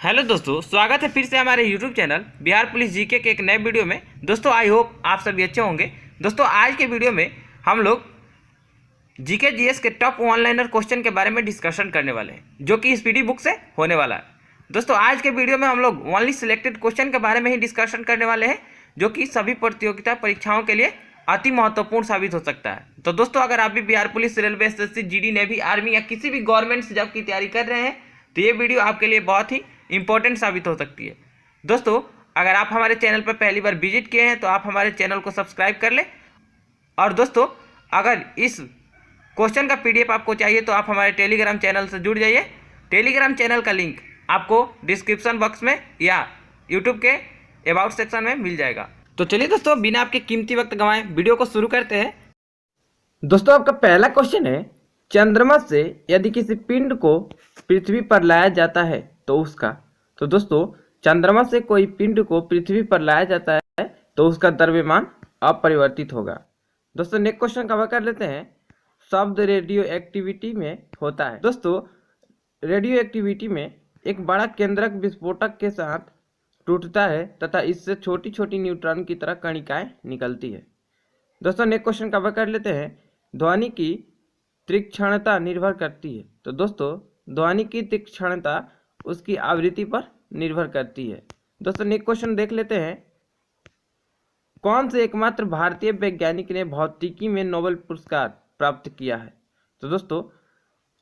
Hello दोस्तों, स्वागत है फिर से हमारे YouTube channel Bihar police GK के एक नए वीडियो में। दोस्तों आई होप आप सभी अच्छे होंगे। दोस्तों आज के वीडियो में हम लोग जीके जीएस के टॉप वन लाइनर क्वेश्चन के बारे में डिस्कशन करने वाले हैं, जो कि स्पीडी बुक से होने वाला है। दोस्तों आज के वीडियो में हम लोग ओनली सिलेक्टेड क्वेश्चन के बारे में ही डिस्कशन करने वाले हैं, जो कि सभी प्रतियोगिता परीक्षाओं के लिए अति महत्वपूर्ण साबित हो सकता है। तो दोस्तों अगर आप भी Bihar police, railway, SSC, GD, navy, army या किसी भी गवर्नमेंट जॉब की तैयारी कर रहे हैं तो ये वीडियो आपके लिए बहुत ही इंपॉर्टेंट साबित हो सकती है। दोस्तों अगर आप हमारे चैनल पर पहली बार विजिट किए हैं तो आप हमारे चैनल को सब्सक्राइब कर लें। और दोस्तों अगर इस क्वेश्चन का पीडीएफ आपको चाहिए तो आप हमारे टेलीग्राम चैनल से जुड़ जाइए। टेलीग्राम चैनल का लिंक आपको डिस्क्रिप्शन बॉक्स में या यूट्यूब के अबाउट सेक्शन में मिल जाएगा। तो चलिए दोस्तों बिना आपके कीमती वक्त गंवाए वीडियो को शुरू करते हैं। दोस्तों आपका पहला क्वेश्चन है, चंद्रमा से यदि किसी पिंड को पृथ्वी पर लाया जाता है तो उसका। तो दोस्तों चंद्रमा से कोई पिंड को पृथ्वी पर लाया जाता है तो उसका द्रव्यमान अपरिवर्तित होगा। दोस्तों नेक्स्ट क्वेश्चन कवर कर लेते हैं। शब्द रेडियो एक्टिविटी में होता है। दोस्तों रेडियो एक्टिविटी में एक बड़ा केंद्रक विस्फोटक के साथ टूटता है तथा इससे छोटी छोटी न्यूट्रॉन की तरह कणिकाएं निकलती है। दोस्तों नेक्स्ट क्वेश्चन कवर कर लेते हैं। ध्वनि की तीक्ष्णता निर्भर करती है। तो दोस्तों ध्वनि की तीक्ष्णता उसकी आवृत्ति पर निर्भर करती है। दोस्तों नेक्स्ट क्वेश्चन देख लेते हैं। कौन से एकमात्र भारतीय वैज्ञानिक ने भौतिकी में नोबेल पुरस्कार प्राप्त किया है। तो दोस्तों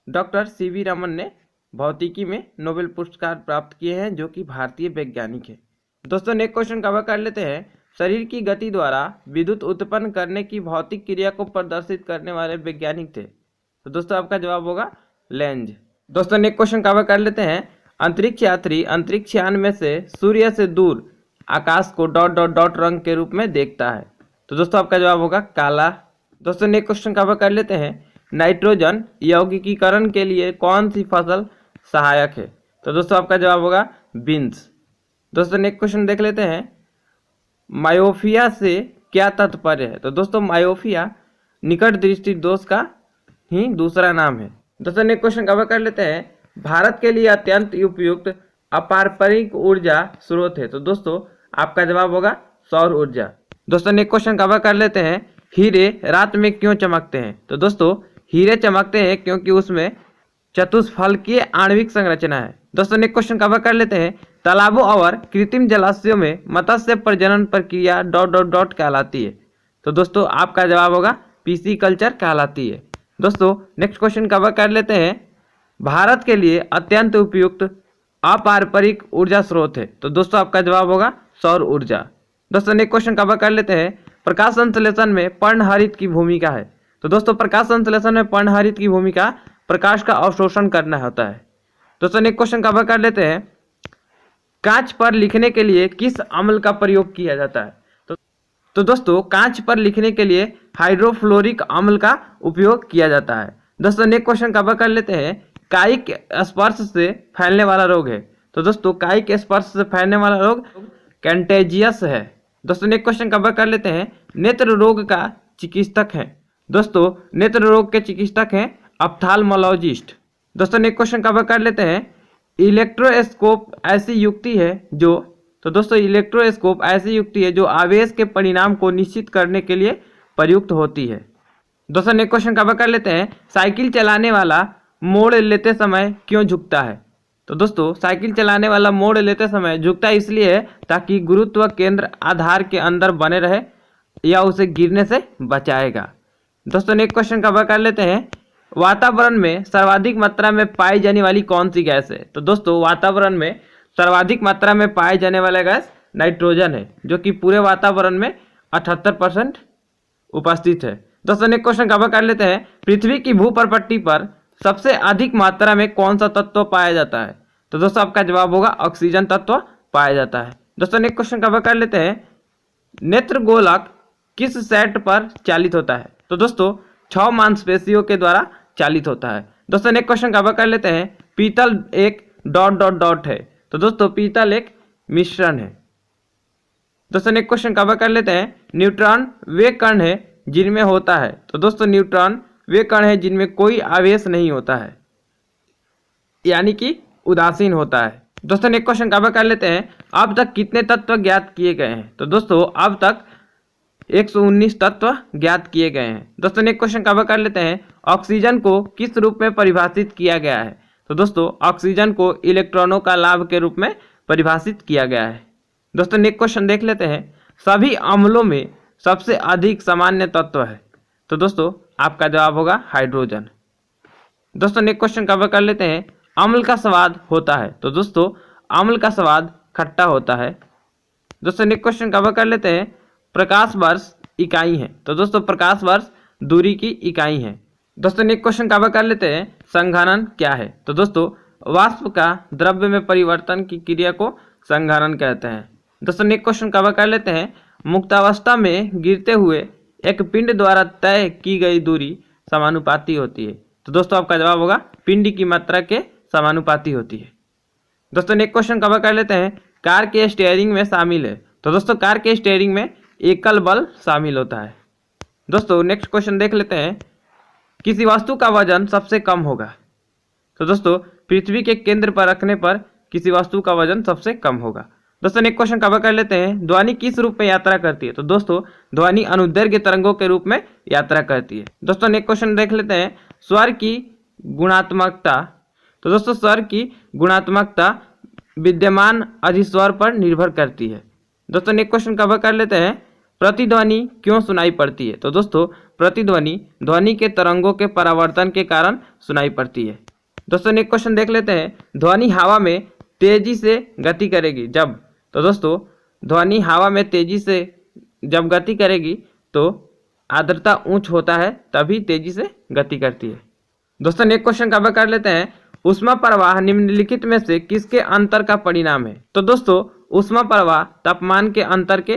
डॉक्टर सीवी रमन ने भौतिकी में नोबेल पुरस्कार प्राप्त किए हैं, जो कि भारतीय वैज्ञानिक है। दोस्तों नेक्स्ट क्वेश्चन कवर कर लेते हैं। शरीर की गति द्वारा विद्युत उत्पन्न करने की भौतिक क्रिया को प्रदर्शित करने वाले वैज्ञानिक थे। तो दोस्तों आपका जवाब होगा लेंज। दोस्तों नेक्स्ट क्वेश्चन कवर कर लेते हैं। अंतरिक्ष यात्री अंतरिक्ष यान में से सूर्य से दूर आकाश को डॉट डॉट डॉट रंग के रूप में देखता है। तो दोस्तों आपका जवाब होगा काला। दोस्तों नेक्स्ट क्वेश्चन कवर कर लेते हैं। नाइट्रोजन यौगिकीकरण के लिए कौन सी फसल सहायक है। तो दोस्तों आपका जवाब होगा बीन्स। दोस्तों नेक्स्ट क्वेश्चन देख लेते हैं। मायोपिया से क्या तात्पर्य है। तो दोस्तों मायोपिया निकट दृष्टि दोष का ही दूसरा नाम है। दोस्तों नेक्स्ट क्वेश्चन कवर कर लेते हैं। भारत के लिए अत्यंत उपयुक्त अपारंपरिक ऊर्जा स्रोत है। तो दोस्तों आपका जवाब होगा सौर ऊर्जा। दोस्तों नेक्स्ट क्वेश्चन कवर कर लेते हैं। हीरे रात में क्यों चमकते हैं। तो दोस्तों हीरे चमकते हैं क्योंकि उसमें चतुष्फलकीय आणविक संरचना है। दोस्तों नेक्स्ट क्वेश्चन कवर कर लेते हैं। तालाबों और कृत्रिम जलाशयों में मत्स्य प्रजनन प्रक्रिया डॉट डॉट डॉट कहलाती है। तो दोस्तों आपका जवाब होगा पीसी कल्चर कहलाती है। दोस्तों नेक्स्ट क्वेश्चन कवर कर लेते हैं। भारत के लिए अत्यंत उपयुक्त अपारंपरिक ऊर्जा स्रोत है। तो दोस्तों आपका जवाब होगा सौर ऊर्जा। दोस्तों नेक्स्ट क्वेश्चन कवर कर लेते हैं। प्रकाश संश्लेषण में पर्णहरित की भूमिका है। तो दोस्तों प्रकाश संश्लेषण में पर्णहरित की भूमिका प्रकाश का अवशोषण करना होता है। दोस्तों नेक्स्ट क्वेश्चन कवर कर लेते हैं। कांच पर लिखने के लिए किस अम्ल का प्रयोग किया जाता है। तो दोस्तों कांच पर लिखने के लिए हाइड्रोफ्लोरिक अम्ल का उपयोग किया जाता है। दोस्तों नेक्स्ट क्वेश्चन कवर कर लेते हैं। कायिक स्पर्श से फैलने वाला रोग है। तो दोस्तों कायिक स्पर्श से फैलने वाला रोग कंटेजियस है। दोस्तों नेक्स्ट क्वेश्चन कवर कर लेते हैं। नेत्र रोग का चिकित्सक है। दोस्तों नेत्र रोग के चिकित्सक हैं ऑप्थाल्मोलॉजिस्ट। दोस्तों नेक्स्ट क्वेश्चन कवर कर लेते हैं। इलेक्ट्रोस्कोप ऐसी युक्ति है जो। तो दोस्तों इलेक्ट्रोस्कोप ऐसी युक्ति है जो आवेश के परिणाम को निश्चित करने के लिए प्रयुक्त होती है। दोस्तों नेक्स्ट क्वेश्चन कवर कर लेते हैं। साइकिल चलाने वाला मोड़ लेते समय क्यों झुकता है। तो दोस्तों साइकिल चलाने वाला मोड़ लेते समय झुकता इसलिए है ताकि गुरुत्व केंद्र आधार के अंदर बने रहे या उसे गिरने से बचाएगा। दोस्तों नेक्स्ट क्वेश्चन कवर कर लेते हैं। वातावरण में सर्वाधिक मात्रा में पाई जाने वाली कौन सी गैस है। तो दोस्तों वातावरण में सर्वाधिक मात्रा में पाए जाने वाला गैस नाइट्रोजन है, जो कि पूरे वातावरण में 78% उपस्थित है। दोस्तों नेक्स्ट क्वेश्चन कवर कर लेते हैं। पृथ्वी की भूप्रपट्टी पर सबसे अधिक मात्रा में कौन सा तत्व पाया जाता है। तो दोस्तों आपका जवाब होगा ऑक्सीजन तत्व पाया जाता है। दोस्तों नेक्स्ट क्वेश्चन कवर कर लेते हैं। नेत्र गोलक किस सेट पर चालित होता है। तो दोस्तों 6 मांसपेशियों के द्वारा चालित होता है। दोस्तों नेक्स्ट क्वेश्चन कवर कर लेते हैं। पीतल एक डॉट डॉट डॉट है। तो दोस्तों पीतल एक मिश्रण है। दोस्तों नेक्स्ट क्वेश्चन कवर कर लेते हैं। न्यूट्रॉन वे कण है जिनमें होता है। तो दोस्तों न्यूट्रॉन वे कण है जिनमें कोई आवेश नहीं होता है, यानी कि उदासीन होता है। दोस्तों नेक्स्ट क्वेश्चन कवर कर लेते हैं, अब तक कितने तत्व ज्ञात किए गए हैं। तो दोस्तों अब तक 119 तत्व ज्ञात किए गए हैं। दोस्तों नेक्स्ट क्वेश्चन कवर कर लेते हैं, ऑक्सीजन को किस रूप में परिभाषित किया गया है। तो दोस्तों ऑक्सीजन को इलेक्ट्रॉनों का लाभ के रूप में परिभाषित किया गया है। दोस्तों नेक्स्ट क्वेश्चन देख लेते हैं, सभी अम्लों में सबसे अधिक सामान्य तत्व है। तो दोस्तों आपका जवाब होगा हाइड्रोजन। दोस्तों नेक्स्ट क्वेश्चन कवर कर लेते हैं, अम्ल का स्वाद होता है। तो दोस्तों अम्ल का स्वाद खट्टा होता है। दोस्तों नेक्स्ट क्वेश्चन कवर कर लेते हैं, प्रकाश वर्ष इकाई है। तो दोस्तों प्रकाश वर्ष दूरी की इकाई है। दोस्तों नेक्स्ट क्वेश्चन कवर कर लेते हैं, संघनन क्या है। तो दोस्तों वाष्प का द्रव्य में परिवर्तन की क्रिया को संघनन कहते हैं। दोस्तों नेक्स्ट क्वेश्चन कवर कर लेते हैं, मुक्तावस्था में गिरते हुए एक पिंड द्वारा तय की गई दूरी समानुपाती होती है। तो दोस्तों आपका जवाब होगा पिंड की मात्रा के समानुपाती होती है। दोस्तों नेक्स्ट क्वेश्चन कवर कर लेते हैं, कार के स्टीयरिंग में शामिल है। तो दोस्तों कार के स्टीयरिंग में एकल बल शामिल होता है। दोस्तों नेक्स्ट क्वेश्चन देख लेते हैं, किसी वस्तु का वजन सबसे कम होगा। तो दोस्तों पृथ्वी के केंद्र पर रखने पर किसी वस्तु का वजन सबसे कम होगा। दोस्तों नेक्स्ट क्वेश्चन कवर कर लेते हैं, ध्वनि किस रूप में यात्रा करती है। तो दोस्तों ध्वनि अनुदैर्घ्य तरंगों के रूप में यात्रा करती है। दोस्तों नेक्स्ट क्वेश्चन देख लेते हैं, स्वर की गुणात्मकता। तो दोस्तों स्वर की गुणात्मकता विद्यमान अधिस्वर पर निर्भर करती है। दोस्तों नेक्स्ट क्वेश्चन कवर कर लेते हैं, प्रतिध्वनि क्यों सुनाई पड़ती है। तो दोस्तों प्रतिध्वनि ध्वनि के तरंगों के परावर्तन के कारण सुनाई पड़ती है। दोस्तों नेक्स्ट क्वेश्चन देख लेते हैं, ध्वनि हवा में तेजी से गति करेगी जब। तो दोस्तों ध्वनि हवा में तेजी से जब गति करेगी तो आर्द्रता उच्च होता है, तभी तेजी से गति करती है। दोस्तों नेक्स्ट क्वेश्चन कवर कर लेते हैं, ऊष्मा प्रवाह निम्नलिखित में से किसके अंतर का परिणाम है। तो दोस्तों ऊष्मा प्रवाह तापमान के अंतर के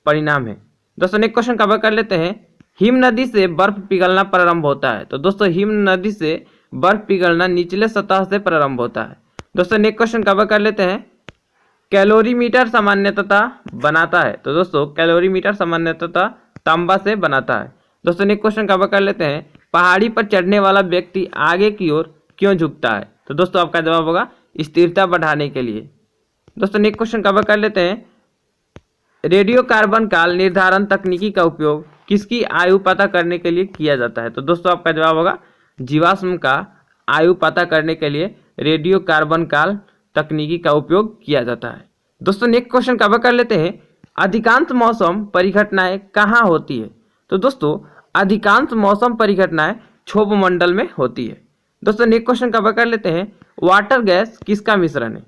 परिणाम है। दोस्तों नेक्स्ट क्वेश्चन कवर कर लेते हैं, हिम नदी से बर्फ पिघलना प्रारंभ होता है। तो दोस्तों हिम नदी से बर्फ पिघलना निचले सतह से प्रारंभ होता है। दोस्तों नेक्स्ट क्वेश्चन कवर कर लेते हैं, कैलोरीमीटर सामान्यतः बनाता है। तो दोस्तों कैलोरीमीटर सामान्यतः तांबा से बनाता है। दोस्तों नेक्स्ट क्वेश्चन कवर कर लेते हैं, पहाड़ी पर चढ़ने वाला व्यक्ति आगे की ओर क्यों झुकता है। तो दोस्तों आपका जवाब होगा स्थिरता बढ़ाने के लिए। दोस्तों नेक्स्ट क्वेश्चन कवर कर लेते हैं, रेडियो कार्बन काल निर्धारण तकनीकी का उपयोग किसकी आयु पता करने के लिए किया जाता है। तो दोस्तों आपका जवाब होगा जीवाश्म का आयु पता करने के लिए रेडियो कार्बन काल तकनीकी का उपयोग किया जाता है। दोस्तों नेक्स्ट क्वेश्चन कवर कर लेते हैं, अधिकांश मौसम परिघटनाएं कहाँ होती है। तो दोस्तों अधिकांश मौसम परिघटनाएं क्षोभ मंडल में होती है। दोस्तों नेक्स्ट क्वेश्चन कवर कर लेते हैं, वाटर गैस किसका मिश्रण है।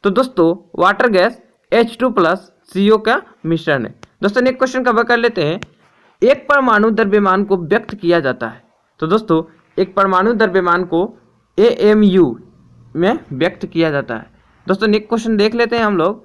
तो दोस्तों वाटर गैस H2+ CO का मिश्रण है। दोस्तों नेक्स्ट क्वेश्चन कवर कर लेते हैं, एक परमाणु द्रव्यमान को व्यक्त किया जाता है। तो दोस्तों एक परमाणु द्रव्यमान को AMU में व्यक्त किया जाता है। दोस्तों नेक्स्ट क्वेश्चन देख लेते हैं हम लोग,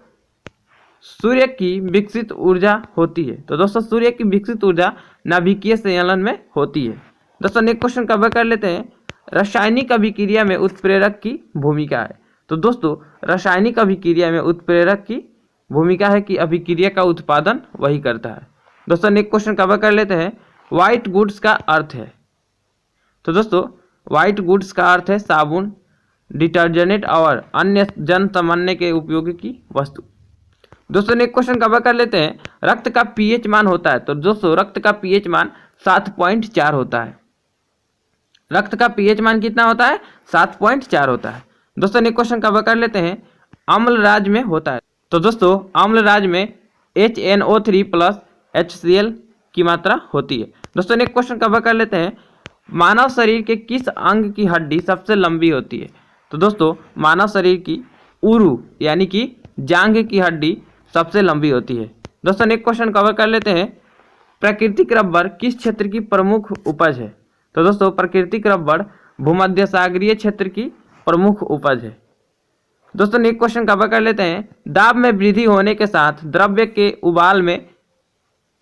सूर्य की विकसित ऊर्जा होती है। तो दोस्तों सूर्य की विकसित ऊर्जा नाभिकीय संयलन में होती है। दोस्तों नेक्स्ट क्वेश्चन कवर कर लेते हैं, रासायनिक अभिक्रिया में उत्प्रेरक की भूमिका है। तो दोस्तों रासायनिक अभिक्रिया में उत्प्रेरक की भूमिका है कि अभिक्रिया का उत्पादन वही करता है। दोस्तों नेक्स्ट क्वेश्चन कवर कर लेते हैं, व्हाइट गुड्स का अर्थ है। तो दोस्तों व्हाइट गुड्स का अर्थ है साबुन, डिटर्जेंट और अन्य जन सामान्य के उपयोग की वस्तु। दोस्तों नेक्स्ट क्वेश्चन कवर कर लेते हैं, रक्त का पीएच मान होता है। तो दोस्तों रक्त का पीएच मान 7.4 होता है। रक्त का पीएच मान कितना होता है, 7.4 होता है। दोस्तों नेक्स्ट क्वेश्चन कवर कर लेते हैं, अम्ल राज में होता है। तो दोस्तों अम्ल राज में HNO3+ HCl की मात्रा होती है। दोस्तों नेक्स्ट क्वेश्चन कवर कर लेते हैं, मानव शरीर के किस अंग की हड्डी सबसे लंबी होती है। तो दोस्तों मानव शरीर की उरु यानी कि जांघ की हड्डी सबसे लंबी होती है। दोस्तों नेक्स्ट क्वेश्चन कवर कर लेते हैं, प्राकृतिक रबर किस क्षेत्र की प्रमुख उपज है। तो दोस्तों प्राकृतिक रबर भूमध्य सागरीय क्षेत्र की प्रमुख उपज है। दोस्तों नेक्स्ट क्वेश्चन कवर कर लेते हैं, दाब में वृद्धि होने के साथ द्रव्य के उबाल में,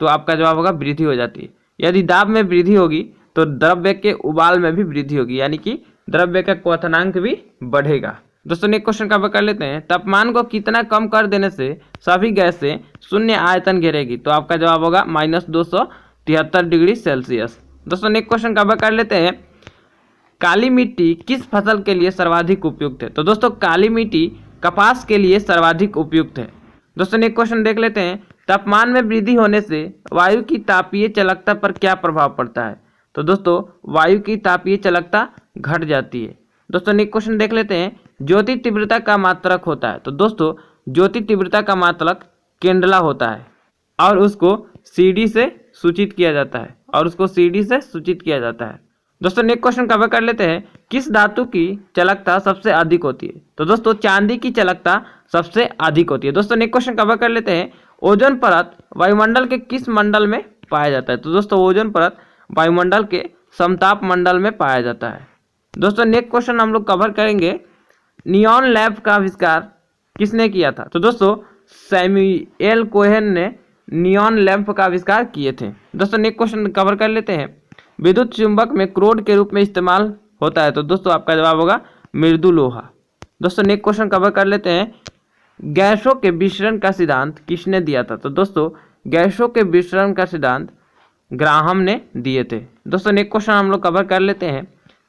तो आपका जवाब होगा वृद्धि हो जाती है। यदि दाब में वृद्धि होगी तो द्रव्य के उबाल में भी वृद्धि होगी, यानी कि द्रव्य का क्वथनांक भी बढ़ेगा। दोस्तों नेक्स्ट क्वेश्चन कवर कर लेते हैं, तापमान को कितना कम कर देने से सभी गैसें शून्य आयतन घेरेगी। तो आपका जवाब होगा -273 डिग्री सेल्सियस। दोस्तों नेक्स्ट क्वेश्चन कवर कर लेते हैं, काली मिट्टी किस फसल के लिए सर्वाधिक उपयुक्त है। तो दोस्तों काली मिट्टी कपास के लिए सर्वाधिक उपयुक्त है? दोस्तों नेक्स्ट क्वेश्चन देख लेते हैं। तापमान में वृद्धि होने से वायु की तापीय चालकता पर क्या प्रभाव पड़ता है? तो दोस्तों वायु की तापीय चालकता घट जाती है। दोस्तों नेक्स्ट क्वेश्चन देख लेते हैं। ज्योति तीव्रता का मात्रक होता है? तो दोस्तों ज्योति तीव्रता का मात्रक केंडला होता है और उसको CD से सूचित किया जाता है। दोस्तों नेक्स्ट क्वेश्चन कवर कर लेते हैं। किस धातु की चालकता सबसे अधिक होती है? तो दोस्तों चांदी की चालकता सबसे अधिक होती है। दोस्तों नेक्स्ट क्वेश्चन कवर कर लेते हैं। ओजोन परत वायुमंडल के किस मंडल में पाया जाता है? तो दोस्तों ओजोन परत वायुमंडल के समताप मंडल में पाया जाता है। दोस्तों नेक्स्ट क्वेश्चन हम लोग कवर करेंगे। नियॉन लैंप का आविष्कार किसने किया था? तो दोस्तों सैमुअल कोहेन ने नियॉन लैंप का आविष्कार किए थे। दोस्तों नेक्स्ट क्वेश्चन कवर कर लेते हैं। विद्युत चुंबक में क्रोड के रूप में इस्तेमाल होता है? तो दोस्तों आपका जवाब होगा मृदु लोहा। दोस्तों नेक्स्ट क्वेश्चन कवर कर लेते हैं। गैसों के विसरण का सिद्धांत किसने दिया था? तो दोस्तों गैसों के विसरण का सिद्धांत ग्राहम ने दिए थे। दोस्तों नेक्स्ट क्वेश्चन हम लोग कवर कर लेते हैं।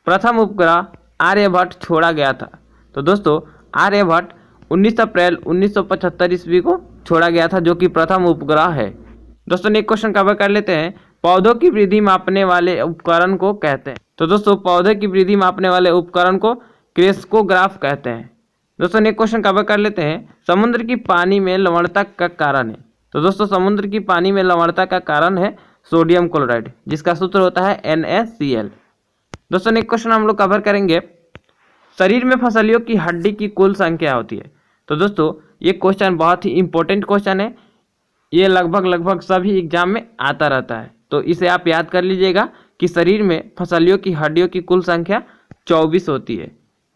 प्रथम उपग्रह आर्यभट्ट छोड़ा गया था? तो दोस्तों आर्यभट्ट 19 अप्रैल 1975 ईस्वी को छोड़ा गया था, जो कि प्रथम उपग्रह है। दोस्तों नेक्स्ट क्वेश्चन कवर कर लेते हैं। पौधों की वृद्धि मापने वाले उपकरण को कहते हैं? तो दोस्तों पौधे की वृद्धि मापने वाले उपकरण को क्रेस्कोग्राफ कहते हैं। दोस्तों नेक्स्ट क्वेश्चन कवर कर लेते हैं। समुद्र की पानी में लवणता का कारण है? तो दोस्तों समुद्र की पानी में लवणता का कारण है सोडियम क्लोराइड, जिसका सूत्र होता है NaCl। दोस्तों नेक्स्ट क्वेश्चन हम लोग कवर करेंगे। शरीर में फसलियों की हड्डी की कुल संख्या होती है? तो दोस्तों ये क्वेश्चन बहुत ही इंपॉर्टेंट क्वेश्चन है। ये लगभग सभी एग्जाम में आता रहता है, तो इसे आप याद कर लीजिएगा कि शरीर में फसलियों की हड्डियों की कुल संख्या 24 होती है।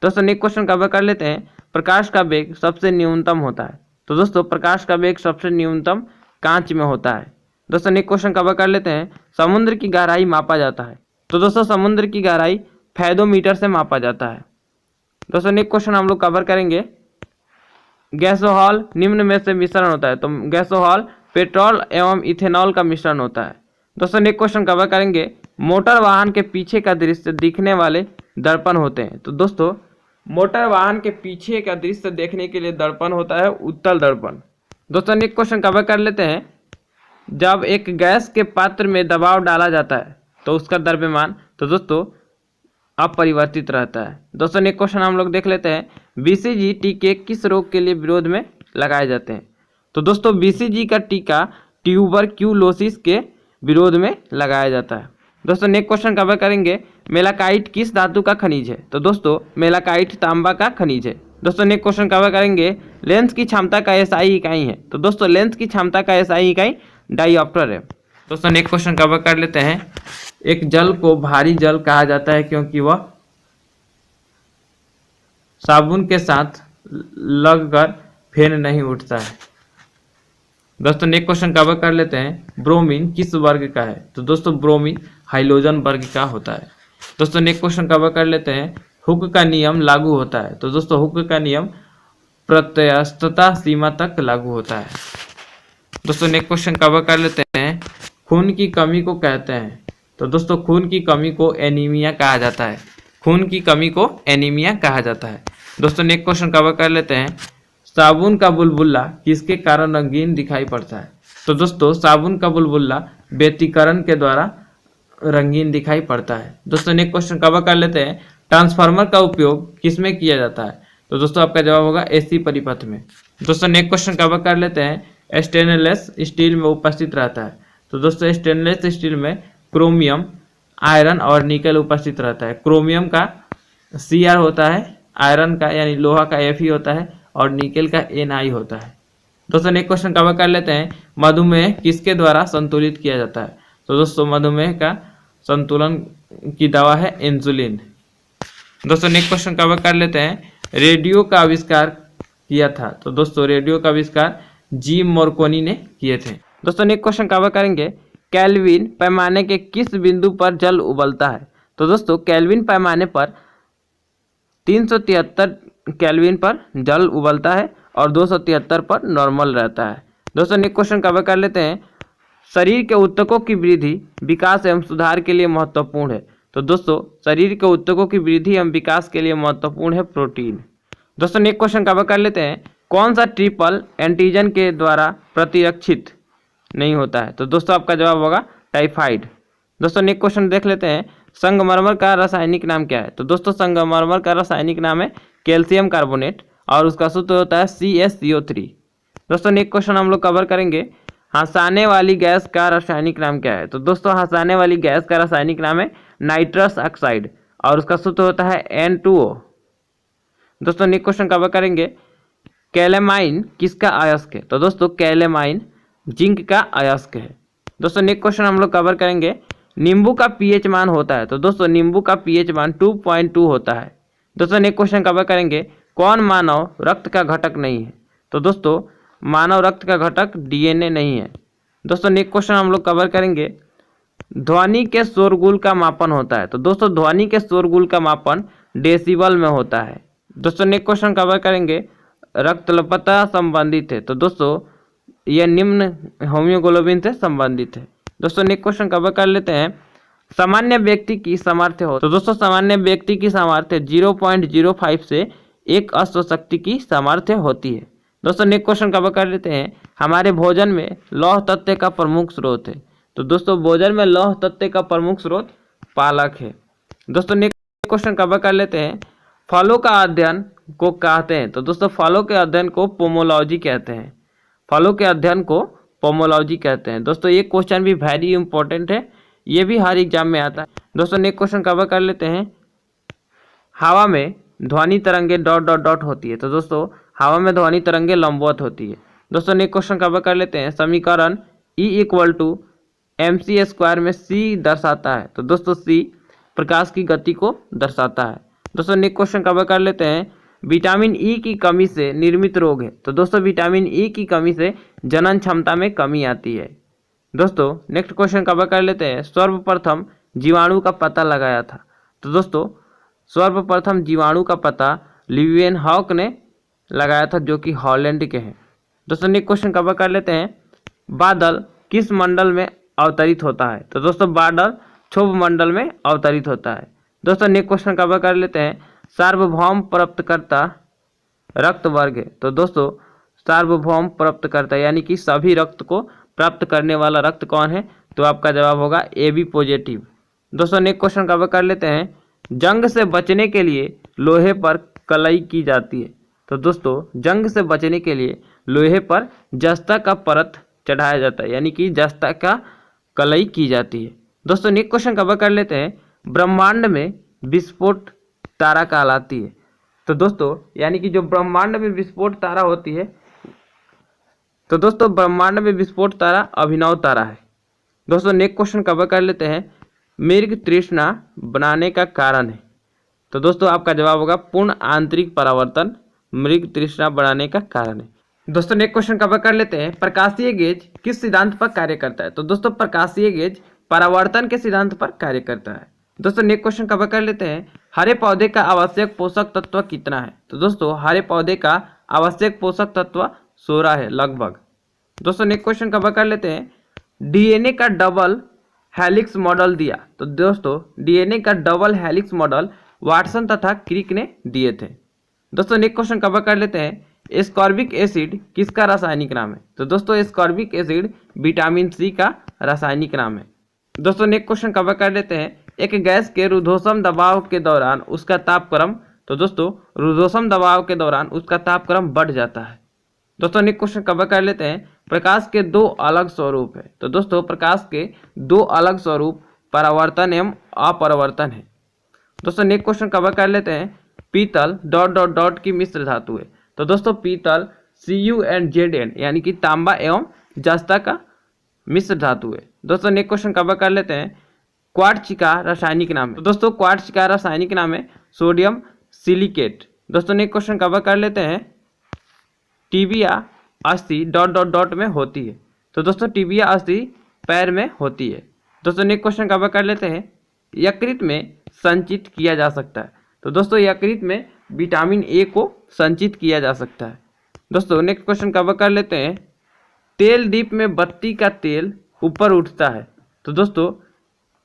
दोस्तों नेक्स्ट क्वेश्चन कवर कर लेते हैं। प्रकाश का वेग सबसे न्यूनतम होता है? तो दोस्तों प्रकाश का वेग सबसे न्यूनतम कांच में होता है। दोस्तों नेक्स्ट क्वेश्चन कवर कर लेते हैं। समुद्र की गहराई मापा जाता है? तो दोस्तों समुद्र की गहराई फैथोमीटर से मापा जाता है। दोस्तों नेक्स्ट क्वेश्चन हम लोग कवर करेंगे। गैसोहॉल निम्न में से मिश्रण होता है? तो गैसोहॉल पेट्रोल एवं इथेनॉल का मिश्रण होता है। दोस्तों नेक्स्ट क्वेश्चन कवर करेंगे। मोटर वाहन के पीछे का दृश्य दिखने वाले दर्पण होते हैं? तो दोस्तों मोटर वाहन के पीछे का दृश्य देखने के लिए दर्पण होता है उत्तल दर्पण। दोस्तों नेक्स्ट क्वेश्चन कवर कर लेते हैं। जब एक गैस के पात्र में दबाव डाला जाता है तो उसका द्रव्यमान तो दोस्तों अपरिवर्तित रहता है। दोस्तों नेक्स्ट क्वेश्चन हम लोग देख लेते हैं। BCG टीके किस रोग के लिए विरोध में लगाए जाते हैं? तो दोस्तों BCG का टीका ट्यूबरक्यूलोसिस के विरोध में लगाया जाता है। दोस्तों नेक्स्ट क्वेश्चन कवर करेंगे। मेलाकाइट किस धातु का खनिज है? तो दोस्तों मेलाकाइट तांबा का खनिज है। दोस्तों नेक्स्ट क्वेश्चन कवर करेंगे। लेंस की क्षमता का SI इकाई है? तो दोस्तों लेंस की क्षमता का SI इकाई डायोप्टर है। दोस्तों नेक्स्ट क्वेश्चन कवर कर लेते हैं। एक जल को भारी जल कहा जाता है क्योंकि वह साबुन के साथ लगकर फेन नहीं उठता है। दोस्तों नेक्स्ट क्वेश्चन कवर कर लेते हैं। ब्रोमीन किस वर्ग का है? तो दोस्तों ब्रोमीन हाइलोजन वर्ग का होता है। दोस्तों नेक्स्ट क्वेश्चन कवर कर लेते हैं। हुक का नियम लागू होता है? तो दोस्तों हुक का नियम प्रत्यस्तता सीमा तक लागू होता है। दोस्तों नेक्स्ट क्वेश्चन कवर कर लेते हैं। खून की कमी को कहते हैं? तो दोस्तों खून की कमी को एनीमिया कहा जाता है। खून की कमी को एनीमिया कहा जाता है। दोस्तों नेक्स्ट क्वेश्चन कवर कर लेते हैं। साबुन का बुलबुला किसके कारण रंगीन दिखाई पड़ता है? तो दोस्तों साबुन का बुलबुला व्यतिकरण के द्वारा रंगीन दिखाई पड़ता है। दोस्तों नेक्स्ट क्वेश्चन कवर कर लेते हैं। ट्रांसफार्मर का उपयोग किसमें किया जाता है? तो दोस्तों आपका जवाब होगा AC परिपथ में। दोस्तों नेक्स्ट क्वेश्चन कवर कर लेते हैं। स्टेनलेस स्टील में उपस्थित रहता है? तो दोस्तों स्टेनलेस स्टील में क्रोमियम, आयरन और निकल उपस्थित रहता है। क्रोमियम का Cr होता है, आयरन का यानी लोहा का Fe होता है और निकल का Na होता है। दोस्तों नेक्स्ट क्वेश्चन कवर कर लेते हैं। मधुमेह किसके द्वारा संतुलित किया जाता है? तो दोस्तों मधुमेह का संतुलन की दवा है इंसुलिन। दोस्तों नेक्स्ट क्वेश्चन कवर कर लेते हैं। रेडियो का आविष्कार किया था? तो दोस्तों रेडियो का आविष्कार G. मार्कोनी ने किए थे। दोस्तों नेक्स्ट क्वेश्चन कवर करेंगे। केल्विन पैमाने के किस बिंदु पर जल उबलता है? तो दोस्तों केल्विन पैमाने पर 373 केल्विन पर जल उबलता है और 273 पर नॉर्मल रहता है। दोस्तों नेक्स्ट क्वेश्चन कवर कर लेते हैं। शरीर के ऊतकों की वृद्धि, विकास एवं सुधार के लिए महत्वपूर्ण है? तो दोस्तों शरीर के ऊतकों की वृद्धि एवं विकास के लिए महत्वपूर्ण है प्रोटीन। दोस्तों नेक्स्ट क्वेश्चन कवर कर लेते हैं, कौन सा ट्रिपल एंटीजन के द्वारा प्रतिरक्षित नहीं होता है? तो दोस्तों आपका जवाब होगा टाइफाइड। दोस्तों नेक्स्ट क्वेश्चन देख लेते हैं, संगमरमर का रासायनिक नाम क्या है? तो दोस्तों संगमरमर का रासायनिक नाम है कैल्शियम कार्बोनेट और उसका सूत्र होता है CaCO3। दोस्तों नेक्स्ट क्वेश्चन हम लोग कवर करेंगे, हंसाने वाली गैस का रासायनिक नाम क्या है? तो दोस्तों हंसाने वाली गैस का रासायनिक नाम है नाइट्रस ऑक्साइड और उसका सूत्र होता है N2O। दोस्तों नेक्स्ट क्वेश्चन कवर करेंगे, कैलेमाइन किसका अयस्क है? तो दोस्तों कैलेमाइन जिंक का अयस्क है। दोस्तों नेक्स्ट क्वेश्चन हम लोग कवर करेंगे, नींबू का pH मान होता है? तो दोस्तों नींबू का pH मान 2.2 होता है। दोस्तों नेक्स्ट क्वेश्चन कवर करेंगे, कौन मानव रक्त का घटक नहीं है? तो दोस्तों मानव रक्त का घटक DNA नहीं है। दोस्तों नेक्स्ट क्वेश्चन हम लोग कवर करेंगे, ध्वनि के शोरगुल का मापन होता है? तो दोस्तों ध्वनि के शोरगुल का मापन डेसिबल में होता है। दोस्तों नेक्स्ट क्वेश्चन कवर करेंगे, रक्तल्पता संबंधित है? तो दोस्तों यह निम्न होम्योग्लोबिन से संबंधित है। दोस्तों नेक्स्ट क्वेश्चन कवर कर लेते हैं, सामान्य व्यक्ति की सामर्थ्य हो? तो दोस्तों सामान्य व्यक्ति की सामर्थ्य 0.05 से 1 अश्वशक्ति की सामर्थ्य होती है। दोस्तों नेक्स्ट क्वेश्चन कवर कर लेते हैं, हमारे भोजन में लौह तत्व का प्रमुख स्रोत है? तो दोस्तों भोजन में लौह तत्व का प्रमुख स्रोत पालक है। दोस्तों नेक्स्ट क्वेश्चन कवर कर लेते हैं, फलों का अध्ययन को कहते हैं? तो दोस्तों फलों के अध्ययन को पोमोलॉजी कहते हैं। फलों के अध्ययन को पोमोलॉजी कहते हैं। दोस्तों ये क्वेश्चन भी वेरी इंपॉर्टेंट है, ये भी हर एग्जाम में आता है। दोस्तों नेक्स्ट क्वेश्चन कवर कर लेते हैं, हवा में ध्वनि तरंगे ... होती है? तो दोस्तों हवा में ध्वनि तरंगे लंबवत होती है। दोस्तों नेक्स्ट क्वेश्चन कवर कर लेते हैं, समीकरण E = mc² में c दर्शाता है? तो दोस्तों c प्रकाश की गति को दर्शाता है। दोस्तों नेक्स्ट क्वेश्चन कवर कर लेते हैं, विटामिन E की कमी से निर्मित रोग है? तो दोस्तों विटामिन E की कमी से जनन क्षमता में कमी आती है। दोस्तों नेक्स्ट क्वेश्चन कवर कर लेते हैं, सर्वप्रथम जीवाणु का पता लगाया था? तो दोस्तों सर्वप्रथम जीवाणु का पता लीवेनहॉक ने लगाया था, जो कि हॉलैंड के हैं। दोस्तों नेक्स्ट क्वेश्चन कवर कर लेते हैं, बादल किस मंडल में अवतरित होता है? तो दोस्तों बादल क्षोभ मंडल में अवतरित होता है। दोस्तों नेक्स्ट क्वेश्चन कवर कर लेते हैं, सार्वभौम प्राप्तकर्ता रक्त वर्ग है? तो दोस्तों सार्वभौम प्राप्तकर्ता यानी कि सभी रक्त को प्राप्त करने वाला रक्त कौन है? तो आपका जवाब होगा AB पॉजिटिव। दोस्तों नेक्स्ट क्वेश्चन कवर कर लेते हैं, जंग से बचने के लिए लोहे पर कलई की जाती है? तो दोस्तों जंग से बचने के लिए लोहे पर जस्ता का परत चढ़ाया जाता है, यानी कि जस्ता का कलई की जाती है। दोस्तों नेक्स्ट क्वेश्चन कवर कर लेते हैं, ब्रह्मांड में विस्फोट तारा कहलाती है? तो दोस्तों यानी कि जो ब्रह्मांड में विस्फोट तारा होती है, तो दोस्तों ब्रह्मांड में विस्फोट तारा अभिनव तारा है। दोस्तों नेक्स्ट क्वेश्चन कवर कर लेते हैं, मृग तृष्णा बनाने का कारण है? तो दोस्तों आपका जवाब होगा पूर्ण आंतरिक परावर्तन मृग तृष्णा बढ़ाने का कारण है। दोस्तों नेक्स्ट क्वेश्चन कवर कर लेते हैं, प्रकाशीय गेज किस सिद्धांत पर कार्य करता है? तो दोस्तों प्रकाशीय गेज परावर्तन के सिद्धांत पर कार्य करता है। दोस्तों नेक्स्ट क्वेश्चन कवर कर लेते हैं, हरे पौधे का आवश्यक पोषक तत्व कितना है? तो दोस्तों हरे पौधे का आवश्यक पोषक तत्व 16 है लगभग। दोस्तों नेक्स्ट क्वेश्चन कवर कर लेते हैं, DNA का डबल हेलिक्स मॉडल दिया? तो दोस्तों DNA का डबल हेलिक्स मॉडल वाटसन तथा क्रिक ने दिए थे। दोस्तों नेक्स्ट क्वेश्चन कवर कर लेते हैं, एस्कॉर्बिक एसिड किसका रासायनिक नाम है? तो दोस्तों एस्कॉर्बिक एसिड विटामिन C का रासायनिक नाम है। दोस्तों नेक्स्ट क्वेश्चन कवर कर लेते हैं, एक गैस के रुद्धोष्म दबाव के दौरान उसका तापक्रम? तो दोस्तों रुद्धोष्म दबाव के दौरान उसका तापक्रम बढ़ जाता है। दोस्तों नेक्स्ट क्वेश्चन कवर कर लेते हैं, प्रकाश के 2 अलग स्वरूप है? तो दोस्तों प्रकाश के 2 अलग स्वरूप परावर्तन एवं अपरावर्तन है। दोस्तों नेक्स्ट क्वेश्चन कवर कर लेते हैं, पीतल ... की मिश्र धातु है? तो दोस्तों पीतल CuNZn यानी कि तांबा एवं जस्ता का मिश्र धातु है। दोस्तों नेक्स्ट क्वेश्चन कवर कर लेते हैं, क्वार्ट्ज का रासायनिक नाम है? तो दोस्तों क्वार्ट्ज का रासायनिक नाम है सोडियम सिलिकेट। दोस्तों नेक्स्ट क्वेश्चन कवर कर लेते हैं, टिबिया अस्थि ... में होती है? तो दोस्तों टिबिया अस्थि पैर में होती है। दोस्तों नेक्स्ट क्वेश्चन कवर कर लेते हैं, यकृत में संचित किया जा सकता है? तो दोस्तों यकृत में विटामिन A को संचित किया जा सकता है। दोस्तों नेक्स्ट क्वेश्चन कवर कर लेते हैं, तेल दीप में बत्ती का तेल ऊपर उठता है? तो दोस्तों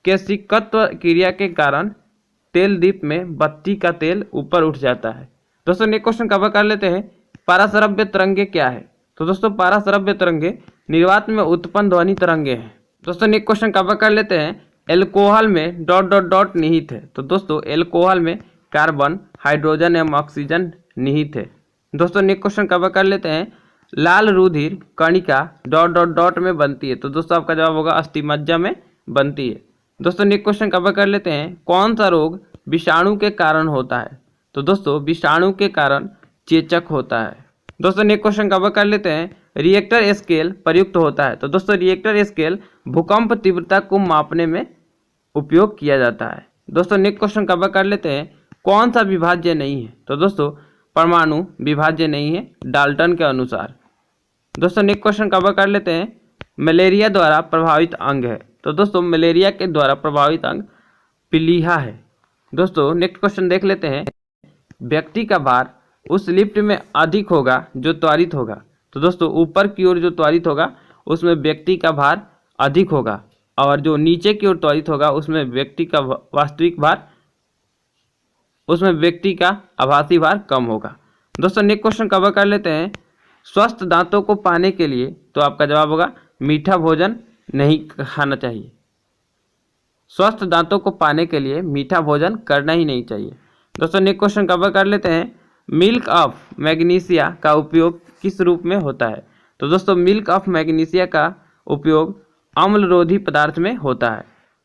केशिकत्व क्रिया के कारण तेल दीप में बत्ती का तेल ऊपर उठ जाता है। दोस्तों नेक्स्ट क्वेश्चन कवर कर लेते हैं, पाराश्रव्य तरंगे क्या है? तो दोस्तों पाराश्रव्य तरंगे निर्वात में उत्पन्न ध्वनि तरंगे हैं। दोस्तों नेक्स्ट क्वेश्चन कवर कर लेते हैं, एल्कोहल में डॉट डॉट डॉट निहित है। तो दोस्तों एल्कोहल में कार्बन, हाइड्रोजन एवं ऑक्सीजन निहित है। दोस्तों नेक्स्ट क्वेश्चन कवर कर लेते हैं, लाल रुधिर कणिका डॉट डॉट डॉट में बनती है। तो दोस्तों आपका जवाब होगा अस्थिमज्जा में बनती है। दोस्तों नेक्स्ट क्वेश्चन कवर कर लेते हैं, कौन सा रोग विषाणु के कारण होता है? तो दोस्तों विषाणु के कारण चेचक होता है। दोस्तों नेक्स्ट क्वेश्चन कवर कर लेते हैं, रिएक्टर स्केल प्रयुक्त होता है। तो दोस्तों रिएक्टर स्केल भूकंप तीव्रता को मापने में उपयोग किया जाता है। दोस्तों नेक्स्ट क्वेश्चन कवर कर लेते हैं, कौन सा विभाज्य नहीं है? तो दोस्तों परमाणु विभाज्य नहीं है डाल्टन के अनुसार। दोस्तों नेक्स्ट क्वेश्चन कवर कर लेते हैं, मलेरिया द्वारा प्रभावित अंग है। तो दोस्तों मलेरिया के द्वारा प्रभावित अंग प्लीहा है। दोस्तों नेक्स्ट क्वेश्चन देख लेते हैं, व्यक्ति का भार उस लिफ्ट में अधिक होगा जो त्वरित होगा। तो दोस्तों ऊपर की ओर जो त्वरित होगा उसमें व्यक्ति का भार अधिक होगा, और जो नीचे की ओर त्वरित होगा उसमें व्यक्ति का वास्तविक भार, उसमें व्यक्ति का आभासी भार कम होगा। दोस्तों नेक्स्ट क्वेश्चन कवर कर लेते हैं, स्वस्थ दांतों को पाने के लिए, तो आपका जवाब होगा मीठा भोजन नहीं खाना चाहिए। स्वस्थ दांतों को पाने के लिए मीठा भोजन करना ही नहीं चाहिए। दोस्तों नेक्स्ट क्वेश्चन कवर कर लेते हैं, मिल्क ऑफ मैग्नीशिया का उपयोग किस रूप में होता है? तो दोस्तों मिल्क ऑफ मैग्नीशिया का उपयोग अम्लरोधी पदार्थ में होता है।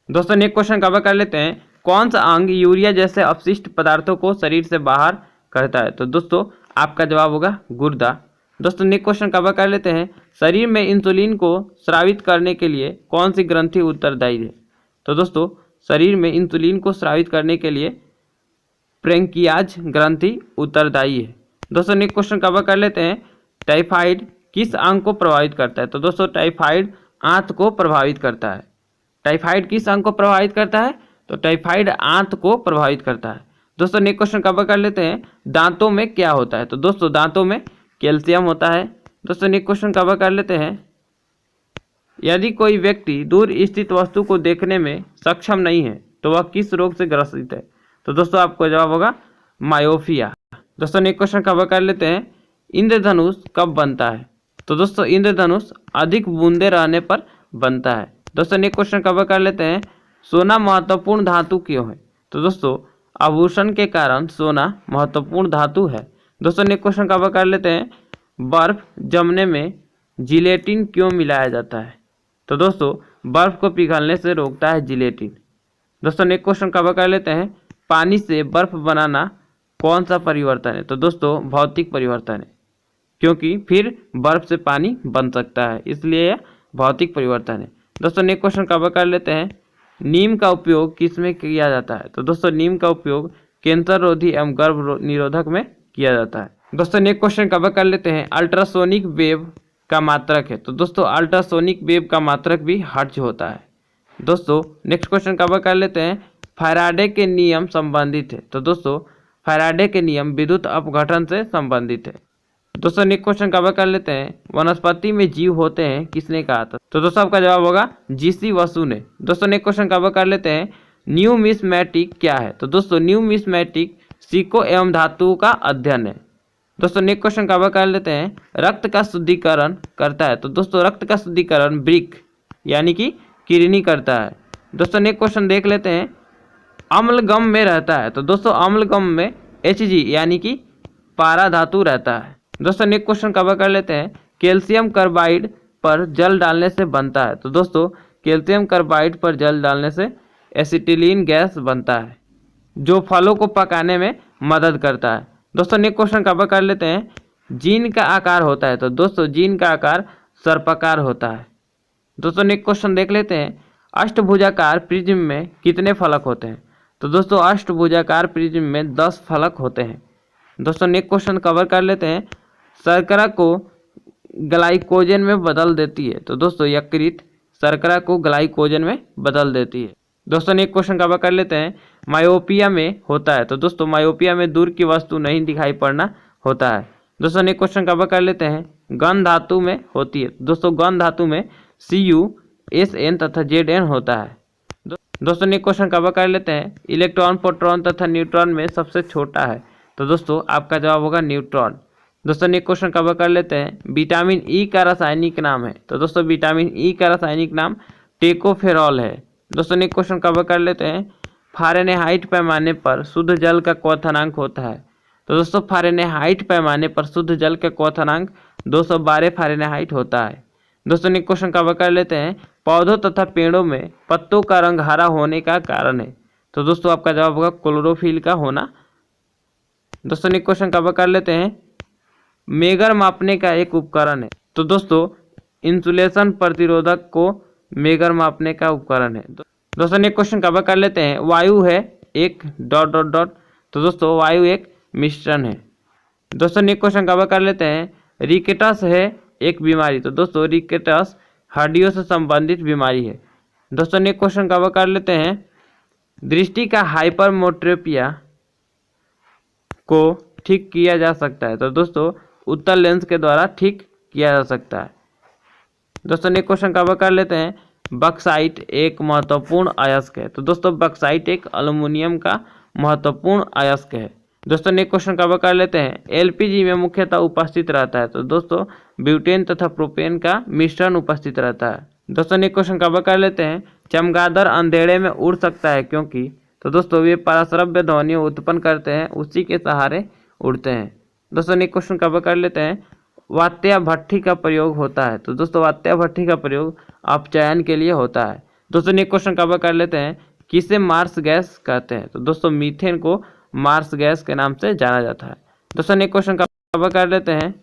दोस्तों नेक्स्ट क्वेश्चन कवर कर लेते हैं, कौन सा अंग यूरिया जैसे अपशिष्ट पदार्थों को शरीर से बाहर करता है? तो दोस्तों आपका जवाब होगा गुर्दा। दोस्तों नेक्स्ट क्वेश्चन कवर कर लेते हैं, शरीर में इंसुलिन को स्रावित करने के लिए कौन सी ग्रंथि उत्तरदायी है? तो दोस्तों शरीर में इंसुलिन को स्रावित करने के लिए पैंक्रियाज ग्रंथि उत्तरदायी है। दोस्तों नेक्स्ट क्वेश्चन कवर कर लेते हैं, टाइफाइड किस अंग को प्रभावित करता है? तो दोस्तों टाइफाइड आंत को प्रभावित करता है। टाइफाइड किस अंग को प्रभावित करता है? तो टाइफाइड आंत को प्रभावित करता है। दोस्तों नेक्स्ट क्वेश्चन कवर कर लेते हैं, दांतों में क्या होता है? तो दोस्तों दांतों में कैल्शियम होता है। दोस्तों नेक्स्ट क्वेश्चन कवर कर लेते हैं, यदि कोई व्यक्ति दूर स्थित वस्तु को देखने में सक्षम नहीं है तो वह किस रोग से ग्रसित है? तो दोस्तों आपको जवाब होगा मायोपिया। दोस्तों नेक्स्ट क्वेश्चन कवर कर लेते हैं, इंद्रधनुष कब बनता है? तो दोस्तों इंद्रधनुष अधिक बूंदे रहने पर बनता है। दोस्तों नेक्स्ट क्वेश्चन कवर कर लेते हैं, सोना महत्वपूर्ण धातु क्यों है? तो दोस्तों आभूषण के कारण सोना महत्वपूर्ण धातु है। दोस्तों नेक्स्ट क्वेश्चन कवर कर लेते हैं, बर्फ जमने में जिलेटिन क्यों मिलाया जाता है? तो दोस्तों बर्फ को पिघलने से रोकता है जिलेटिन। दोस्तों नेक्स्ट क्वेश्चन कवर कर लेते हैं, पानी से बर्फ बनाना कौन सा परिवर्तन है? तो दोस्तों भौतिक परिवर्तन है, क्योंकि फिर बर्फ से पानी बन सकता है, इसलिए यह भौतिक परिवर्तन है। दोस्तों नेक्स्ट क्वेश्चन कवर कर लेते हैं, नीम का उपयोग किस में किया जाता है? तो दोस्तों नीम का उपयोग कैंसर रोधी एवं गर्भ निरोधक में किया जाता है। दोस्तों नेक्स्ट क्वेश्चन कवर कर लेते हैं, अल्ट्रासोनिक वेव का मात्रक है। तो दोस्तों अल्ट्रासोनिक वेव का मात्रक भी हर्ट्ज होता है। दोस्तों नेक्स्ट क्वेश्चन कवर कर लेते हैं, फैराडे के नियम संबंधित है। तो दोस्तों फैराडे के नियम विद्युत अपघटन से संबंधित है। दोस्तों नेक्स्ट क्वेश्चन कवर कर लेते हैं, वनस्पति में जीव होते हैं किसने कहा था? तो दोस्तों आपका जवाब होगा जीसी वसु ने। दोस्तों नेक्स्ट क्वेश्चन कवर कर लेते हैं, न्यूमिस्मैटिक क्या है? तो दोस्तों न्यूमिस्मैटिक सिक्कों एवं धातुओं का अध्ययन है। दोस्तों नेक्स्ट क्वेश्चन कवर कर लेते हैं, रक्त का शुद्धिकरण करता है। तो दोस्तों रक्त का शुद्धिकरण ब्रिक यानी कि किडनी करता है। दोस्तों नेक्स्ट क्वेश्चन देख लेते हैं, अम्लगम में रहता है। तो दोस्तों अम्लगम में Hg यानी कि पारा धातु रहता है। दोस्तों नेक्स्ट क्वेश्चन कवर कर लेते हैं, कैल्शियम कार्बाइड पर जल डालने से बनता है। तो दोस्तों कैल्शियम कार्बाइड पर जल डालने से एसिटिलीन गैस बनता है, जो फलों को पकाने में मदद करता है। दोस्तों नेक्स्ट क्वेश्चन कवर कर लेते हैं, जीन का आकार होता है। तो दोस्तों जीन का आकार सर्पाकार होता है। दोस्तों नेक्स्ट क्वेश्चन देख लेते हैं, अष्टभुजाकार प्रिज्म में कितने फलक होते हैं? तो दोस्तों अष्टभुजाकार प्रिज्म में 10 फलक होते हैं। दोस्तों नेक्स्ट क्वेश्चन कवर कर लेते हैं, शर्करा को ग्लाइकोजन में बदल देती है। तो दोस्तों यकृत शर्करा को ग्लाइकोजन में बदल देती है। दोस्तों नेक्स्ट क्वेश्चन कवर कर लेते हैं, मायोपिया में होता है। तो दोस्तों मायोपिया में दूर की वस्तु नहीं दिखाई पड़ना होता है। दोस्तों नेक्स्ट क्वेश्चन कवर कर लेते हैं, गन धातु में होती है। दोस्तों गन धातु में Cu, Sn तथा Zn होता है। दोस्तों नेक्स्ट क्वेश्चन कवर कर लेते हैं, इलेक्ट्रॉन प्रोटॉन तथा न्यूट्रॉन में सबसे छोटा है। तो दोस्तों आपका जवाब होगा न्यूट्रॉन। दोस्तों नेक्स्ट क्वेश्चन कवर कर लेते हैं, विटामिन ई का रासायनिक नाम है। तो दोस्तों विटामिन ई का रासायनिक नाम टेकोफेरॉल है। दोस्तों नेक्स्ट क्वेश्चन कवर कर लेते हैं, फ़ारेनहाइट पैमाने पर शुद्ध जल का क्वथनांक होता है। तो दोस्तों फ़ारेनहाइट पैमाने पर शुद्ध जल का क्वथनांक 212 फ़ारेनहाइट होता है। दोस्तों नेक्स्ट क्वेश्चन कवर कर लेते हैं, पौधों तथा पेड़ों में पत्तों का रंग हरा होने का कारण है। तो दोस्तों आपका जवाब होगा क्लोरोफिल का होना। दोस्तों नेक्स्ट क्वेश्चन कवर कर लेते हैं, मेगर मापने का एक उपकरण है। तो दोस्तों इंसुलेशन प्रतिरोधक को मेगर मापने का उपकरण है। दोस्तों नेक्स्ट क्वेश्चन कवर कर लेते हैं, वायु है एक ... तो दोस्तों वायु एक मिश्रण है। दोस्तों नेक्स्ट क्वेश्चन कवर कर लेते हैं, रिकेटस है एक बीमारी। तो दोस्तों रिकेटस हड्डियों से संबंधित बीमारी है। दोस्तों नेक्स्ट क्वेश्चन कवर कर लेते हैं, दृष्टि का हाइपरमेट्रोपिया को ठीक किया जा सकता है। तो दोस्तों उत्तल लेंस के द्वारा ठीक किया जा सकता है। दोस्तों नेक्स्ट क्वेश्चन कवर कर लेते हैं, बक्साइट एक महत्वपूर्ण अयस्क है। तो दोस्तों बक्साइट एक एल्युमिनियम का महत्वपूर्ण अयस्क है। दोस्तों नेक्स्ट क्वेश्चन कवर कर लेते हैं, एलपीजी में मुख्यतः उपस्थित रहता है। तो दोस्तों ब्यूटेन तथा प्रोपेन का मिश्रण उपस्थित रहता है। दोस्तों नेक्स्ट क्वेश्चन कवर कर लेते हैं, चमगादड़ अंधेरे में उड़ सकता है क्योंकि। तो दोस्तों वे पराश्रव्य ध्वनि उत्पन्न करते हैं, उसी के सहारे उड़ते हैं। दोस्तों नेक्स्ट क्वेश्चन कवर कर लेते हैं, वात्या भट्ठी का प्रयोग होता है। तो दोस्तों वात्या भट्ठी का प्रयोग अपचयन के लिए होता है। दोस्तों नेक्स्ट क्वेश्चन कवर कर लेते हैं, किसे मार्स गैस कहते हैं। तो दोस्तों मीथेन को मार्स गैस के नाम से जाना जाता है। दोस्तों नेक्स्ट क्वेश्चन कवर कर लेते हैं,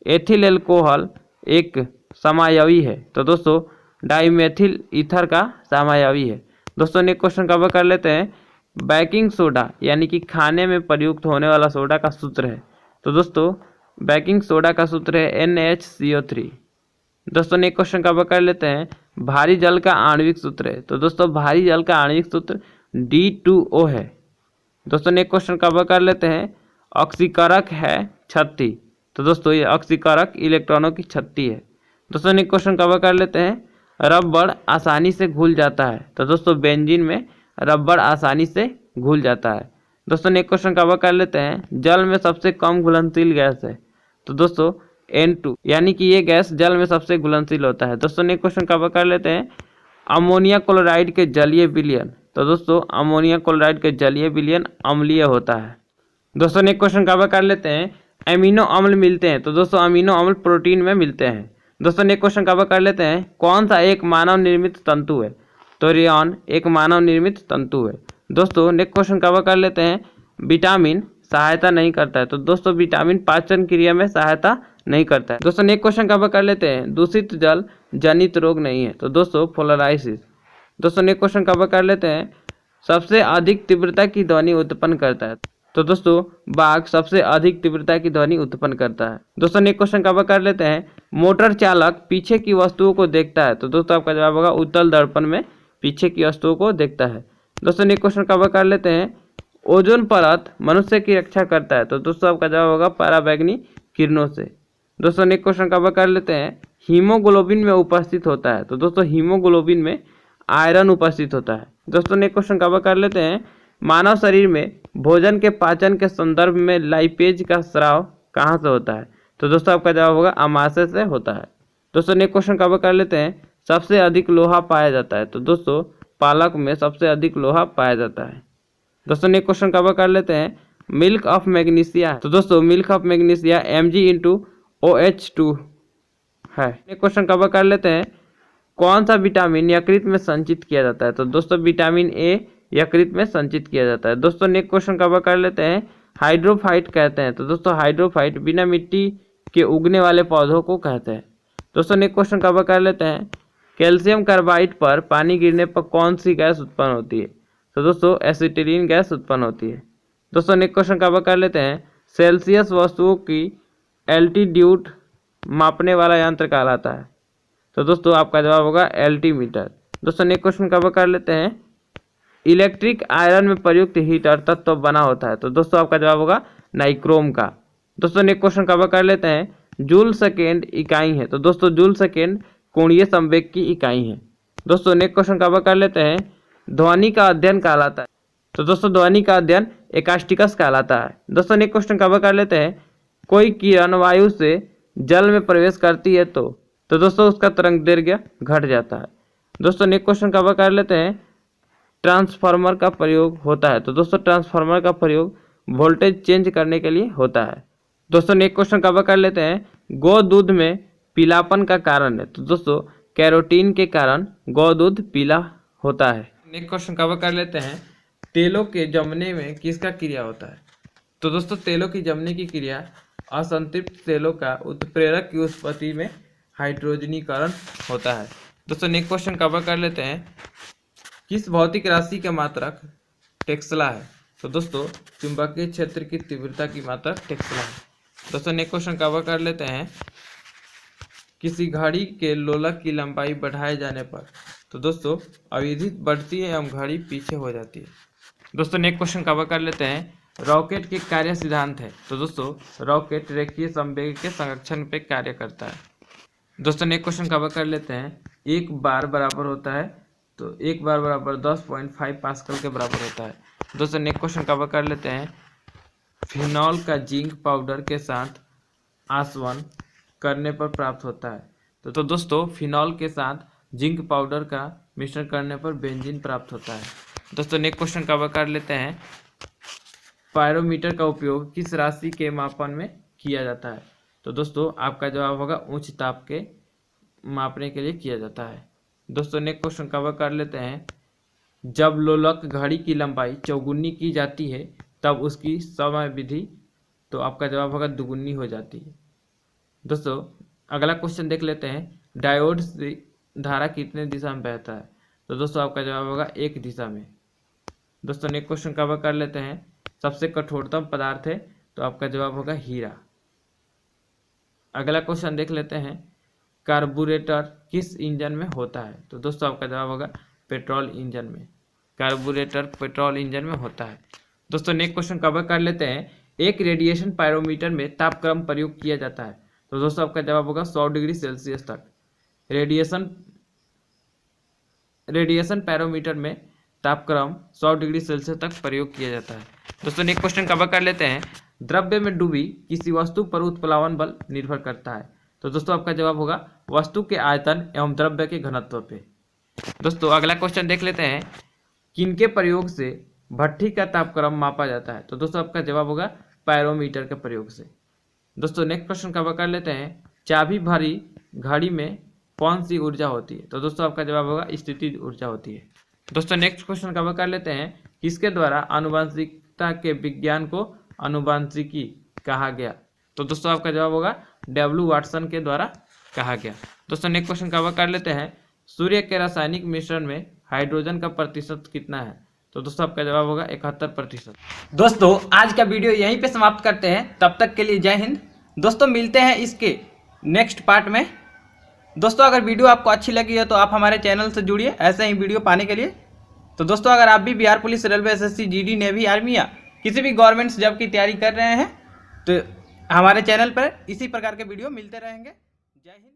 एथिल एल्कोहल एक समायवी है। तो दोस्तों डाइमेथिल ईथर का समायवी है। दोस्तों नेक्स्ट क्वेश्चन कवर कर लेते हैं, बेकिंग सोडा यानी कि खाने में प्रयुक्त होने वाला सोडा का सूत्र है। तो दोस्तों बेकिंग सोडा का सूत्र है NaHCO3। दोस्तों नेक्स्ट क्वेश्चन कवर कर लेते हैं, भारी जल का आणविक सूत्र है। तो दोस्तों भारी जल का आणविक सूत्र D2O है। दोस्तों नेक्स्ट क्वेश्चन कवर कर लेते हैं, ऑक्सीकरक है छत्ती। तो दोस्तों ये ऑक्सीकरक इलेक्ट्रॉनों की छत्ती है। दोस्तों नेक्स्ट क्वेश्चन कवर कर लेते हैं, रबड़ आसानी से घुल जाता है। तो दोस्तों बेंजीन में रबड़ आसानी से घुल जाता है। दोस्तों नेक्स्ट क्वेश्चन कवर कर लेते हैं, जल में सबसे कम घुलनशील गैस है। तो दोस्तों N2 यानी कि ये गैस जल में सबसे घुलनशील होता है। दोस्तों नेक्स्ट क्वेश्चन कवर कर लेते हैं, अमोनिया क्लोराइड के जलीय विलयन। तो दोस्तों अमोनिया क्लोराइड के जलीय विलयन अम्लीय होता है। दोस्तों नेक्स्ट क्वेश्चन कवर कर लेते हैं, अमीनो अम्ल मिलते हैं। तो दोस्तों अमीनो अम्ल प्रोटीन में मिलते हैं। दोस्तों नेक्स्ट क्वेश्चन कवर कर लेते हैं, कौन सा एक मानव निर्मित तंतु है। तो रेयॉन एक मानव निर्मित तंतु है। दोस्तों नेक्स्ट क्वेश्चन कवर कर लेते हैं, विटामिन सहायता नहीं करता है। तो दोस्तों विटामिन पाचन क्रिया में सहायता नहीं करता है। दोस्तों नेक्स्ट क्वेश्चन कवर कर लेते हैं, दूषित जल जनित रोग नहीं है। तो दोस्तों फ्लोराइसिस। दोस्तों नेक्स्ट क्वेश्चन कवर कर लेते हैं, सबसे अधिक तीव्रता की ध्वनि उत्पन्न करता है। तो दोस्तों बाघ सबसे अधिक तीव्रता की ध्वनि उत्पन्न करता है। दोस्तों नेक्स्ट क्वेश्चन कवर कर लेते हैं, मोटर चालक पीछे की वस्तुओं को देखता है। तो दोस्तों आपका जवाब होगा उत्तल दर्पण में पीछे की वस्तुओं को देखता है। दोस्तों नेक्स्ट क्वेश्चन कवर कर लेते हैं, ओजोन परत मनुष्य की रक्षा करता है। तो दोस्तों आपका जवाब होगा पराबैंगनी किरणों से। दोस्तों नेक्स्ट क्वेश्चन कवर कर लेते हैं, हीमोग्लोबिन में उपस्थित होता है। तो दोस्तों हीमोग्लोबिन में आयरन उपस्थित होता है। दोस्तों नेक्स्ट क्वेश्चन कवर कर लेते हैं, मानव शरीर में भोजन के पाचन के संदर्भ में लाइपेज का स्राव कहाँ से होता है। तो दोस्तों आपका जवाब होगा आमाशय से होता है। दोस्तों नेक्स्ट क्वेश्चन कवर कर लेते हैं, सबसे अधिक लोहा पाया जाता है। तो दोस्तों पालक में सबसे अधिक लोहा पाया जाता है। दोस्तों नेक्स्ट क्वेश्चन कवर कर लेते हैं, मिल्क ऑफ मैग्नीशिया। तो दोस्तों मिल्क ऑफ मैग्नीशिया Mg/OH2 है। नेक्स्ट क्वेश्चन कवर कर लेते हैं, कौन सा विटामिन यकृत में संचित किया जाता है। तो दोस्तों विटामिन A यकृत में संचित किया जाता है। दोस्तों नेक्स्ट क्वेश्चन कवर कर लेते हैं, हाइड्रोफाइट कहते हैं। तो दोस्तों हाइड्रोफाइट बिना मिट्टी के उगने वाले पौधों को कहते हैं। दोस्तों नेक्स्ट क्वेश्चन कवर कर लेते हैं, कैल्शियम कार्बाइड पर पानी गिरने पर कौन सी गैस उत्पन्न होती है। तो दोस्तों एसिटिलीन गैस उत्पन्न होती है। दोस्तों नेक्स्ट क्वेश्चन कवर कर लेते हैं, सेल्सियस वस्तुओं की एल्टीट्यूड मापने वाला यंत्र कहलाता है। तो दोस्तों आपका जवाब होगा एल्टीमीटर। दोस्तों नेक्स्ट क्वेश्चन कवर कर लेते हैं, इलेक्ट्रिक आयरन में प्रयुक्त हीटर तत्व बना होता है। तो दोस्तों आपका जवाब होगा नाइक्रोम का। दोस्तों नेक्स्ट क्वेश्चन कवर कर लेते हैं, जूल सेकेंड इकाई है। तो दोस्तों जूल सेकेंड कोणीय संवेग की इकाई है। दोस्तों नेक्स्ट क्वेश्चन कवर कर लेते हैं, ध्वनि का अध्ययन कहलाता है। तो दोस्तों ध्वनि का अध्ययन एकास्टिकस कहलाता है। दोस्तों नेक्स्ट क्वेश्चन कवर कर लेते हैं, कोई किरण वायु से जल में प्रवेश करती है तो दोस्तों उसका तरंग दैर्घ्य घट जाता है। दोस्तों नेक्स्ट क्वेश्चन कवर कर लेते हैं, ट्रांसफार्मर का प्रयोग होता है। तो दोस्तों ट्रांसफार्मर का प्रयोग वोल्टेज चेंज करने के लिए होता है। दोस्तों नेक्स्ट क्वेश्चन कवर कर लेते हैं, गौ दूध में पीलापन का कारण है। तो दोस्तों कैरोटीन के कारण गौ दूध पीला होता है। नेक्स्ट क्वेश्चन कवर कर लेते हैं, तेलों के जमने में किसका क्रिया होता है। तो दोस्तों तेलों की जमने की क्रिया असंतृप्त तेलों का उत्प्रेरक की उत्पत्ति में हाइड्रोजनीकरण होता है। दोस्तों नेक्स्ट क्वेश्चन कवर कर लेते हैं, किस भौतिक राशि का मात्रक टेस्ला है। तो दोस्तों चुंबकीय क्षेत्र की तीव्रता की मात्रक टेस्ला है। दोस्तों नेक्स्ट क्वेश्चन कवर कर लेते हैं, किसी घड़ी के लोलक की लंबाई बढ़ाए जाने पर तो दोस्तों अविधित बढ़ती है एवं घड़ी पीछे हो जाती है। दोस्तों नेक्स्ट क्वेश्चन कवर कर लेते हैं, रॉकेट के कार्य सिद्धांत है। तो दोस्तों रॉकेट रेखीय संवेग के संरक्षण पे कार्य करता है। दोस्तों नेक्स्ट क्वेश्चन कवर कर लेते हैं, एक बार बराबर होता है तो एक बार बराबर 10.5 पास्कल के बराबर होता है। दोस्तों नेक्स्ट क्वेश्चन कवर कर लेते हैं, फिनॉल का जिंक पाउडर के साथ आसवन करने पर प्राप्त होता है। तो दोस्तों फिनॉल के साथ जिंक पाउडर का मिश्रण करने पर बेंजीन प्राप्त होता है। दोस्तों नेक्स्ट क्वेश्चन कवर कर लेते हैं, पायरोमीटर का उपयोग किस राशि के मापन में किया जाता है। तो दोस्तों आपका जवाब होगा उच्च ताप के मापने के लिए किया जाता है। दोस्तों नेक्स्ट क्वेश्चन कवर कर लेते हैं, जब लोलक घड़ी की लंबाई चौगुनी की जाती है तब उसकी समय विधि तो आपका जवाब होगा दुगुनी हो जाती है। दोस्तों अगला क्वेश्चन देख लेते हैं, डायोड से धारा कितने दिशा में बहता है। तो दोस्तों आपका जवाब होगा एक दिशा में। दोस्तों नेक्स्ट क्वेश्चन कवर कर लेते हैं, सबसे कठोरतम पदार्थ है तो आपका जवाब होगा हीरा। अगला क्वेश्चन देख लेते हैं, कार्बोरेटर किस इंजन में होता है। तो दोस्तों आपका जवाब होगा पेट्रोल इंजन में। कार्बोरेटर पेट्रोल इंजन में होता है। दोस्तों नेक्स्ट क्वेश्चन कवर कर लेते हैं, एक रेडिएशन पायरोमीटर में तापक्रम प्रयोग किया जाता है। तो दोस्तों आपका जवाब होगा 100 डिग्री सेल्सियस तक। रेडिएशन पैरोमीटर में तापक्रम 100 डिग्री सेल्सियस तक प्रयोग किया जाता है। दोस्तों नेक्स्ट क्वेश्चन कवर कर लेते हैं, द्रव्य में डूबी किसी वस्तु पर उत्प्लावन बल निर्भर करता है। तो दोस्तों आपका जवाब होगा वस्तु के आयतन एवं द्रव्य के घनत्व पे। दोस्तों अगला क्वेश्चन देख लेते हैं, किनके प्रयोग से भट्ठी का तापक्रम मापा जाता है। तो दोस्तों आपका जवाब होगा पायरोमीटर के प्रयोग से। दोस्तों नेक्स्ट क्वेश्चन कवर कर लेते हैं, चाबी भरी घड़ी में कौन सी ऊर्जा होती है। तो दोस्तों आपका जवाब होगा स्थितिज ऊर्जा होती है। दोस्तों नेक्स्ट क्वेश्चन कवर कर लेते हैं, किसके द्वारा आनुवंशिकता के विज्ञान को आनुवंशिकी कहा गया। तो दोस्तों आपका जवाब होगा डब्ल्यू वाटसन के द्वारा कहा गया। दोस्तों नेक्स्ट क्वेश्चन कवर कर लेते हैं, सूर्य के रासायनिक मिश्रण में हाइड्रोजन का प्रतिशत कितना है। तो दोस्तों आपका जवाब होगा 71%। दोस्तों आज का वीडियो यहीं पे समाप्त करते हैं, तब तक के लिए जय हिंद। दोस्तों मिलते हैं इसके नेक्स्ट पार्ट में। दोस्तों अगर वीडियो आपको अच्छी लगी है तो आप हमारे चैनल से जुड़िए ऐसे ही वीडियो पाने के लिए। तो दोस्तों अगर आप भी Bihar police, railway, SSC, GD, navy, army या किसी भी गवर्नमेंट जॉब की तैयारी कर रहे हैं तो हमारे चैनल पर इसी प्रकार के वीडियो मिलते रहेंगे। जय हिंद।